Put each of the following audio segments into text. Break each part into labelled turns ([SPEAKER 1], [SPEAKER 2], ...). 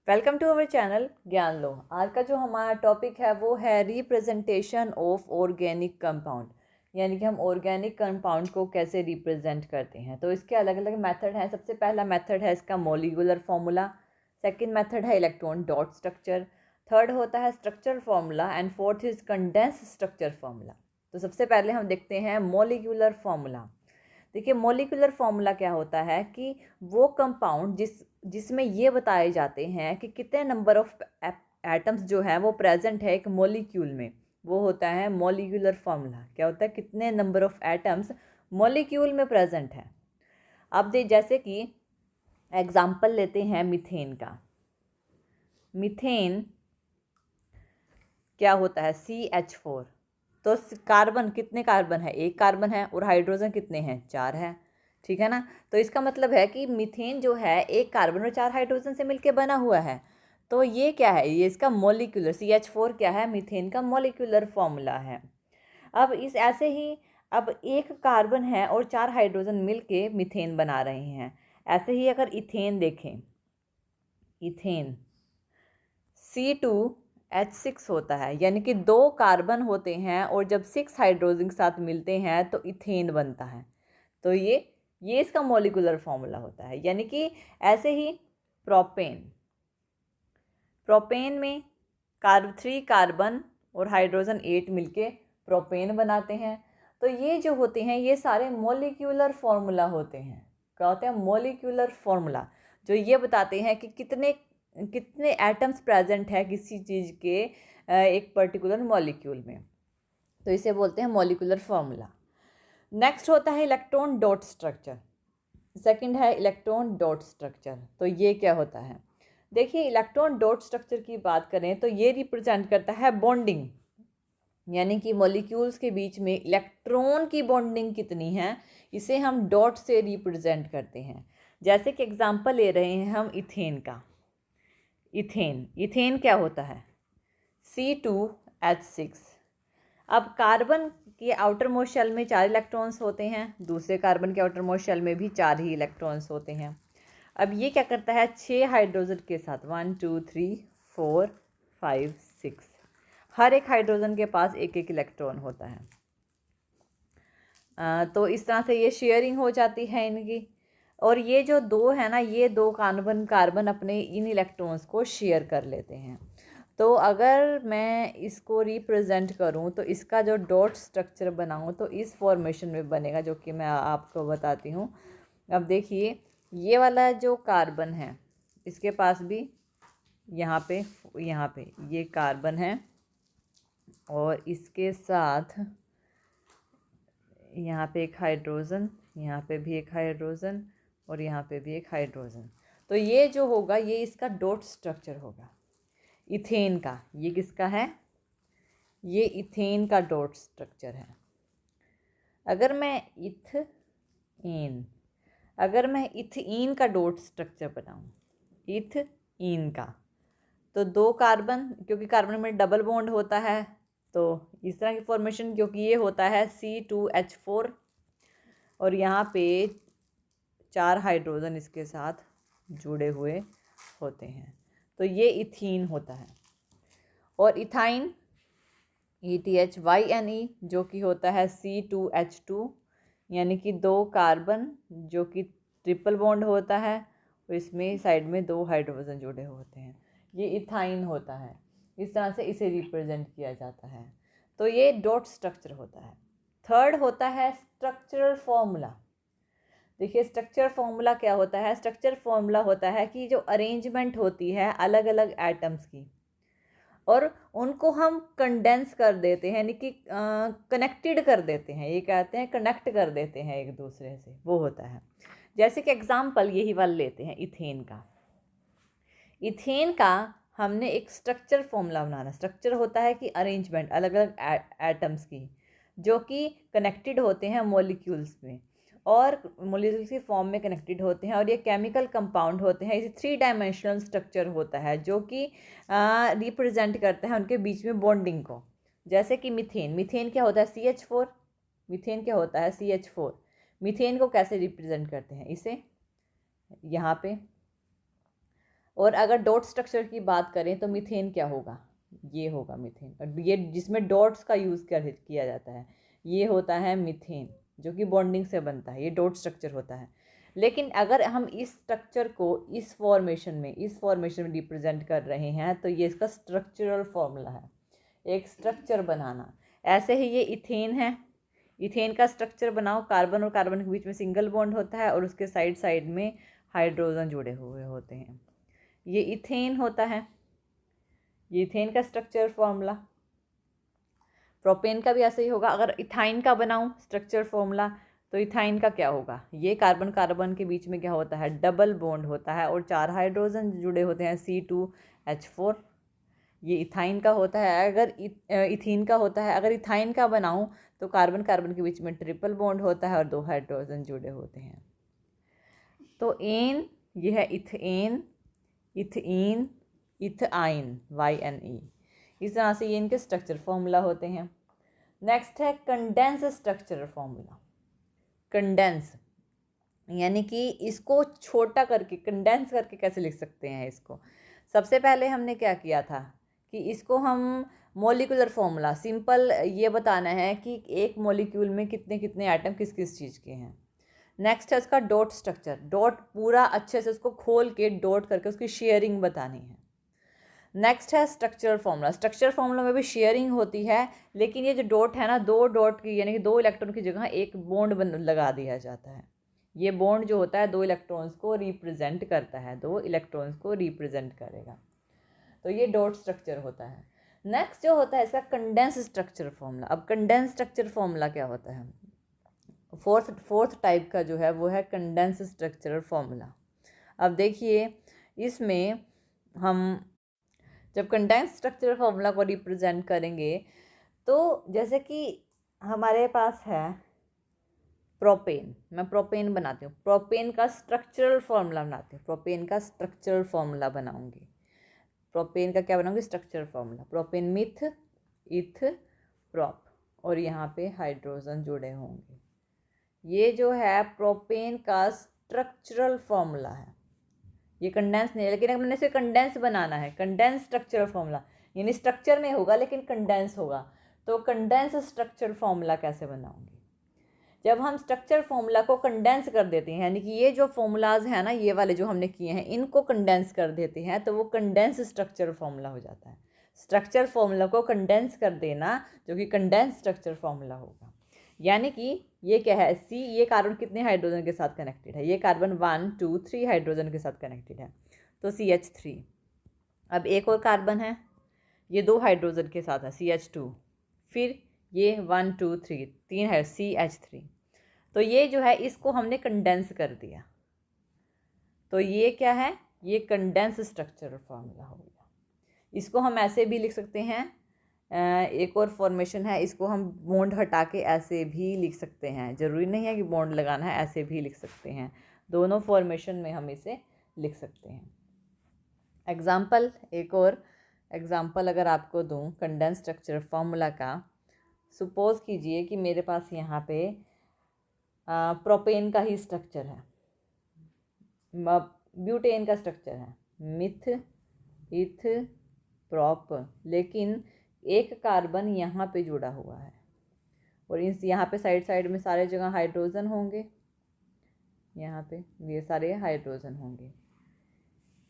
[SPEAKER 1] Welcome to our channel ज्ञान लो। आज का जो हमारा टॉपिक है वो है रिप्रेजेंटेशन ऑफ ऑर्गेनिक कंपाउंड, यानी कि हम ऑर्गेनिक कंपाउंड को कैसे रिप्रेजेंट करते हैं। तो इसके अलग अलग मेथड हैं। सबसे पहला मेथड है इसका मॉलिक्यूलर फार्मूला, सेकंड मेथड है इलेक्ट्रॉन डॉट स्ट्रक्चर, थर्ड होता है structure formula and fourth is condense structure formula. तो सबसे पहले हम देखते हैं मॉलिक्यूलर फार्मूला। देखिए मॉलिक्यूलर फार्मूला क्या होता है कि वो कंपाउंड जिसमें ये बताए जाते हैं कि कितने नंबर ऑफ एटम्स जो है वो प्रेजेंट है एक मॉलिक्यूल में, वो होता है मॉलिक्यूलर फार्मूला। क्या होता है, कितने नंबर ऑफ एटम्स मॉलिक्यूल में प्रेजेंट है। अब दे जैसे कि एग्जांपल लेते हैं मीथेन का। मीथेन क्या होता है, CH4। तो कार्बन, कितने कार्बन है, एक कार्बन है, और हाइड्रोजन कितने हैं, 4 है। ठीक है ना। तो इसका मतलब है कि मीथेन जो है एक कार्बन और 4 हाइड्रोजन से मिलके बना हुआ है। तो ये क्या है, ये इसका मॉलिक्यूलर CH4 क्या है, मीथेन का मॉलिक्यूलर फॉर्मूला है। अब इस ऐसे ही, अब एक कार्बन है और 4 हाइड्रोजन मिलके मीथेन बना रहे हैं। ऐसे ही अगर इथेन देखें, इथेन C2H6 होता है, यानी कि 2 कार्बन होते हैं और जब 6 हाइड्रोजन के साथ मिलते हैं तो इथेन बनता है। तो ये इसका मॉलिक्यूलर फॉर्मूला होता है। यानी कि ऐसे ही प्रोपेन, प्रोपेन में 3 कार्बन और हाइड्रोजन 8 मिलके प्रोपेन बनाते हैं। तो ये जो होते हैं ये सारे मॉलिक्यूलर फॉर्मूला होते हैं। क्या होते हैं, मॉलिक्यूलर फॉर्मूला, जो ये बताते हैं कि कितने कितने एटम्स प्रेजेंट है किसी चीज़ के एक पर्टिकुलर मॉलिक्यूल में। तो इसे बोलते हैं मॉलिक्यूलर फॉर्मूला। नेक्स्ट होता है इलेक्ट्रॉन डॉट स्ट्रक्चर। सेकंड है इलेक्ट्रॉन डॉट स्ट्रक्चर। तो ये क्या होता है, देखिए इलेक्ट्रॉन डॉट स्ट्रक्चर की बात करें तो ये रिप्रेजेंट करता है बॉन्डिंग, यानी कि मॉलिक्यूल्स के बीच में इलेक्ट्रॉन की बॉन्डिंग कितनी है, इसे हम डॉट से रिप्रेजेंट करते हैं। जैसे कि एग्जांपल ले रहे हैं हम इथेन का। इथेन, इथेन क्या होता है, C2H6। अब कार्बन के आउटर मोस्ट शेल में 4 इलेक्ट्रॉन्स होते हैं, दूसरे कार्बन के आउटर मोस्ट शेल में भी 4 ही इलेक्ट्रॉन्स होते हैं। अब ये क्या करता है, 6 हाइड्रोजन के साथ 1 2 3 4 5 6, हर एक हाइड्रोजन के पास एक एक इलेक्ट्रॉन होता है। तो इस तरह से ये शेयरिंग हो जाती है इनकी। और ये जो दो है ना, ये 2 कार्बन कार्बन अपने इन इलेक्ट्रॉन्स को शेयर कर लेते हैं। तो अगर मैं इसको रिप्रेजेंट करूं तो इसका जो डॉट स्ट्रक्चर बनाऊं तो इस फॉर्मेशन में बनेगा, जो कि मैं आपको बताती हूं। अब देखिए ये वाला जो कार्बन है इसके पास भी यहाँ पे ये कार्बन है, और इसके साथ यहाँ पे एक हाइड्रोजन, यहाँ पे भी एक हाइड्रोजन, और यहाँ पे भी एक हाइड्रोजन। तो ये जो होगा ये इसका डॉट स्ट्रक्चर होगा इथेन का। ये किसका है, ये इथेन का डॉट स्ट्रक्चर है। अगर मैं इथेन, अगर मैं इथीन का डॉट स्ट्रक्चर बनाऊँ, इथीन का, तो 2 कार्बन, क्योंकि कार्बन में डबल बॉन्ड होता है तो इस तरह की फॉर्मेशन, क्योंकि ये होता है C2H4 और यहाँ पे 4 हाइड्रोजन इसके साथ जुड़े हुए होते हैं, तो ये इथीन होता है। और इथाइन ETHYNE जो कि होता है C2H2, यानी कि 2 कार्बन जो कि ट्रिपल बॉन्ड होता है और इसमें साइड में 2 हाइड्रोजन जुड़े होते हैं, ये इथाइन होता है। इस तरह से इसे रिप्रेजेंट किया जाता है। तो ये डॉट स्ट्रक्चर होता है। थर्ड होता है स्ट्रक्चरल फॉर्मूला। देखिए स्ट्रक्चर फॉर्मूला क्या होता है, स्ट्रक्चर फॉर्मूला होता है कि जो अरेंजमेंट होती है अलग अलग एटम्स की और उनको हम कंडेंस कर देते हैं, यानी कि कनेक्टेड कर देते हैं, ये कहते हैं कनेक्ट कर देते हैं एक दूसरे से, वो होता है। जैसे कि एग्जांपल यही वाला लेते हैं इथेन का। इथेन का हमने एक स्ट्रक्चर फॉर्मूला बनाना। स्ट्रक्चर होता है कि अरेंजमेंट अलग अलग एटम्स की जो कि कनेक्टेड होते हैं मॉलिक्यूल्स में और मॉलिक्यूल्स की फॉर्म में कनेक्टेड होते हैं, और ये केमिकल कंपाउंड होते हैं। इसे 3 डायमेंशनल स्ट्रक्चर होता है जो कि रिप्रेजेंट करता है उनके बीच में बॉन्डिंग को। जैसे कि मीथेन, मीथेन क्या होता है, CH4। मीथेन क्या होता है, CH4। मीथेन को कैसे रिप्रेजेंट करते हैं, इसे यहाँ पे और अगर डॉट स्ट्रक्चर की बात करें तो मीथेन क्या होगा, ये होगा मीथेन, और ये जिसमें डॉट्स का यूज़ किया जाता है ये होता है मीथेन, जो कि बॉन्डिंग से बनता है, ये डॉट स्ट्रक्चर होता है। लेकिन अगर हम इस स्ट्रक्चर को इस फॉर्मेशन में रिप्रेजेंट कर रहे हैं तो ये इसका स्ट्रक्चरल फॉर्मूला है, एक स्ट्रक्चर बनाना। ऐसे ही ये इथेन है, इथेन का स्ट्रक्चर बनाओ, कार्बन और कार्बन के बीच में सिंगल बॉन्ड होता है और उसके साइड साइड में हाइड्रोजन जुड़े हुए होते हैं, ये इथेन होता है, ये इथेन का स्ट्रक्चर फॉर्मूला। प्रोपेन का भी ऐसे ही होगा। अगर इथाइन का बनाऊं स्ट्रक्चर फॉर्मूला तो इथाइन का क्या होगा, ये कार्बन कार्बन के बीच में क्या होता है, डबल बॉन्ड होता है और 4 हाइड्रोजन जुड़े होते हैं, C2H4, ये इथाइन का होता है। अगर इथीन का होता है, अगर इथाइन का बनाऊं तो कार्बन कार्बन के बीच में ट्रिपल बॉन्ड होता है और 2 हाइड्रोजन जुड़े होते हैं। तो एन, ये है इथेन, इथीन, इथाइन, YNE, इस तरह से ये इनके स्ट्रक्चर फॉर्मूला होते हैं। नेक्स्ट है कंडेंस स्ट्रक्चर फॉर्मूला। कंडेंस यानी कि इसको छोटा करके, कंडेंस करके कैसे लिख सकते हैं इसको। सबसे पहले हमने क्या किया था कि इसको हम मॉलिक्यूलर फॉर्मूला, सिंपल ये बताना है कि एक मॉलिक्यूल में कितने कितने एटम किस किस चीज़ के हैं। नेक्स्ट है उसका डॉट स्ट्रक्चर, डॉट पूरा अच्छे से उसको खोल के डॉट करके उसकी शेयरिंग बतानी है। नेक्स्ट है स्ट्रक्चरल फॉर्मूला, स्ट्रक्चरल फॉर्मूला में भी शेयरिंग होती है, लेकिन ये जो डॉट है ना, 2 डॉट की यानी कि 2 इलेक्ट्रॉन की जगह एक बॉन्ड लगा दिया जाता है। ये बॉन्ड जो होता है 2 इलेक्ट्रॉन्स को रिप्रेजेंट करता है, 2 इलेक्ट्रॉन्स को रिप्रेजेंट करेगा, तो ये डॉट स्ट्रक्चर होता है। नेक्स्ट जो होता है इसका कंडेंस स्ट्रक्चर फॉर्मूला। अब कंडेंस स्ट्रक्चर फॉर्मूला क्या होता है, फोर्थ टाइप का जो है वो है कंडेंस स्ट्रक्चरल फॉर्मूला। अब देखिए इसमें हम जब कंडेंस स्ट्रक्चरल फॉर्मूला को रिप्रेजेंट करेंगे तो जैसे कि हमारे पास है प्रोपेन, मैं प्रोपेन बनाती हूँ, प्रोपेन का स्ट्रक्चरल फॉर्मूला बनाती हूँ, प्रोपेन का स्ट्रक्चरल फॉर्मूला बनाऊंगी। प्रोपेन का क्या बनाऊंगी, स्ट्रक्चरल फॉर्मूला। प्रोपेन मिथ, इथ, प्रोप, और यहाँ पे हाइड्रोजन जुड़े होंगे। ये जो है प्रोपेन का स्ट्रक्चरल फॉर्मूला है, ये कंडेंस नहीं है, लेकिन हमने इसे कंडेंस बनाना है, कंडेंस स्ट्रक्चरल फॉर्मूला, यानी स्ट्रक्चर में होगा लेकिन कंडेंस होगा। तो कंडेंस स्ट्रक्चर फॉर्मूला कैसे बनाऊंगी, जब हम स्ट्रक्चर फॉर्मूला को कंडेंस कर देते हैं, यानी कि ये जो फॉर्मूलाज हैं ना, ये वाले जो हमने किए हैं, इनको कंडेंस कर देते हैं तो वो कंडेंस स्ट्रक्चर फॉर्मूला हो जाता है। स्ट्रक्चर फॉर्मूला को कंडेंस कर देना जो कि कंडेंस स्ट्रक्चर फॉर्मूला होगा। यानी कि ये क्या है, C, ये कार्बन कितने हाइड्रोजन के साथ कनेक्टेड है, ये कार्बन 1 2 3 हाइड्रोजन के साथ कनेक्टेड है, तो CH3। अब एक और कार्बन है, ये 2 हाइड्रोजन के साथ है, CH2, फिर ये 1 2 3 3 है, CH3। तो ये जो है इसको हमने कंडेंस कर दिया, तो ये क्या है, ये कंडेंस स्ट्रक्चरल फॉर्मूला हो गया। इसको हम ऐसे भी लिख सकते हैं, एक और फॉर्मेशन है, इसको हम बॉन्ड हटा के ऐसे भी लिख सकते हैं, ज़रूरी नहीं है कि बॉन्ड लगाना है, ऐसे भी लिख सकते हैं। दोनों फॉर्मेशन में हम इसे लिख सकते हैं। एग्जाम्पल, एक और एग्जाम्पल अगर आपको दूं कंडेंस स्ट्रक्चर फॉर्मूला का, सपोज कीजिए कि मेरे पास यहाँ पे प्रोपेन का ही स्ट्रक्चर है, ब्यूटेन का स्ट्रक्चर है, मिथ, इथ, प्रोप, लेकिन एक कार्बन यहाँ पे जुड़ा हुआ है और इस यहाँ पे साइड साइड में सारे जगह हाइड्रोजन होंगे, यहाँ पे ये सारे हाइड्रोजन होंगे।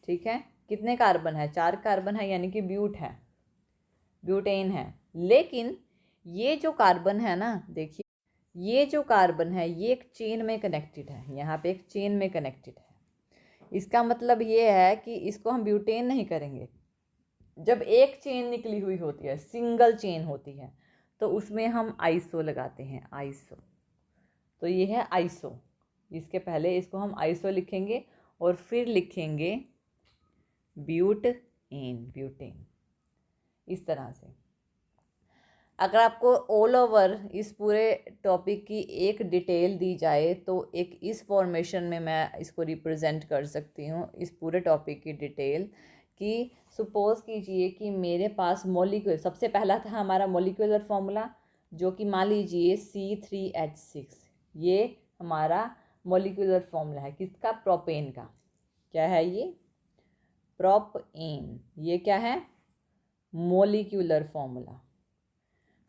[SPEAKER 1] ठीक है, कितने कार्बन है, 4 कार्बन है, यानी कि ब्यूट है, ब्यूटेन है। लेकिन ये जो कार्बन है ना, देखिए ये जो कार्बन है ये एक चेन में कनेक्टेड है, यहाँ पे एक चेन में कनेक्टेड है। इसका मतलब ये है कि इसको हम ब्यूटेन नहीं करेंगे। जब एक चेन निकली हुई होती है, सिंगल चेन होती है, तो उसमें हम आइसो लगाते हैं, आइसो। तो ये है आइसो, इसके पहले इसको हम आइसो लिखेंगे और फिर लिखेंगे ब्यूटेन, ब्यूटेन, इस तरह से। अगर आपको ऑल ओवर इस पूरे टॉपिक की एक डिटेल दी जाए तो एक इस फॉर्मेशन में मैं इसको रिप्रेजेंट कर सकती हूँ, इस पूरे टॉपिक की डिटेल कि सपोज कीजिए कि मेरे पास मॉलिक्यूल, सबसे पहला था हमारा मॉलिक्यूलर फॉर्मूला जो कि मान लीजिए C3H6, ये हमारा मॉलिक्यूलर फॉर्मूला है, किसका, प्रोपेन का। क्या है ये, प्रोपेन, ये क्या है, मोलिक्यूलर फॉर्मूला।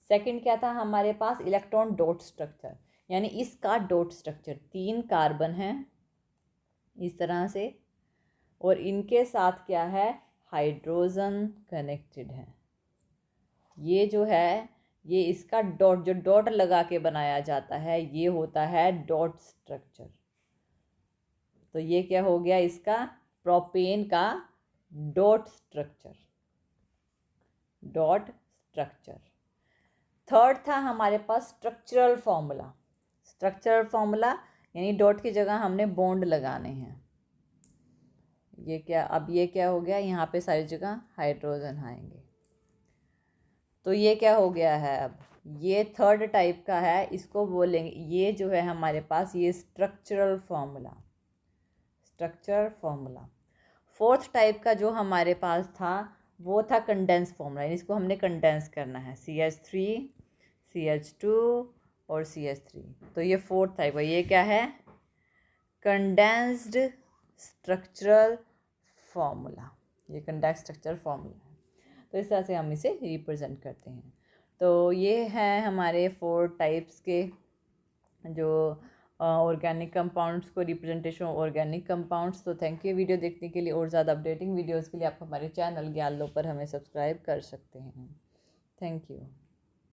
[SPEAKER 1] सेकंड क्या था हमारे पास, इलेक्ट्रॉन डॉट स्ट्रक्चर, यानी इसका डॉट स्ट्रक्चर 3 कार्बन है इस तरह से, और इनके साथ क्या है, हाइड्रोजन कनेक्टेड है। ये जो है, ये इसका डॉट, जो डॉट लगा के बनाया जाता है, ये होता है डॉट स्ट्रक्चर। तो ये क्या हो गया, इसका प्रोपेन का dot structure, dot structure. Third था हमारे पास स्ट्रक्चरल फॉर्मूला। स्ट्रक्चरल फॉर्मूला यानी डॉट की जगह हमने बॉन्ड लगाने हैं। ये क्या, अब ये क्या हो गया, यहाँ पे सारी जगह हाइड्रोजन आएंगे। तो ये क्या हो गया है, अब ये थर्ड टाइप का है, इसको बोलेंगे, ये जो है हमारे पास, ये structural formula, structural formula. Fourth type का जो हमारे पास था वो था कंडेंस फॉर्मूला, इसको हमने कंडेंस करना है, CH3, CH2 और CH3। तो ये फोर्थ टाइप है, ये क्या है, कंडेंस्ड स्ट्रक्चरल फॉर्मूला, ये कंडेंस्ड स्ट्रक्चरल फॉर्मूला है। तो इस तरह से हम इसे रिप्रेजेंट करते हैं। तो ये हैं हमारे 4 टाइप्स के जो ऑर्गेनिक कंपाउंड्स को रिप्रेजेंटेशन ऑर्गेनिक कंपाउंड्स। तो थैंक यू वीडियो देखने के लिए, और ज़्यादा अपडेटिंग वीडियोस के लिए आप हमारे चैनल ज्ञान लो पर हमें सब्सक्राइब कर सकते हैं। Thank you.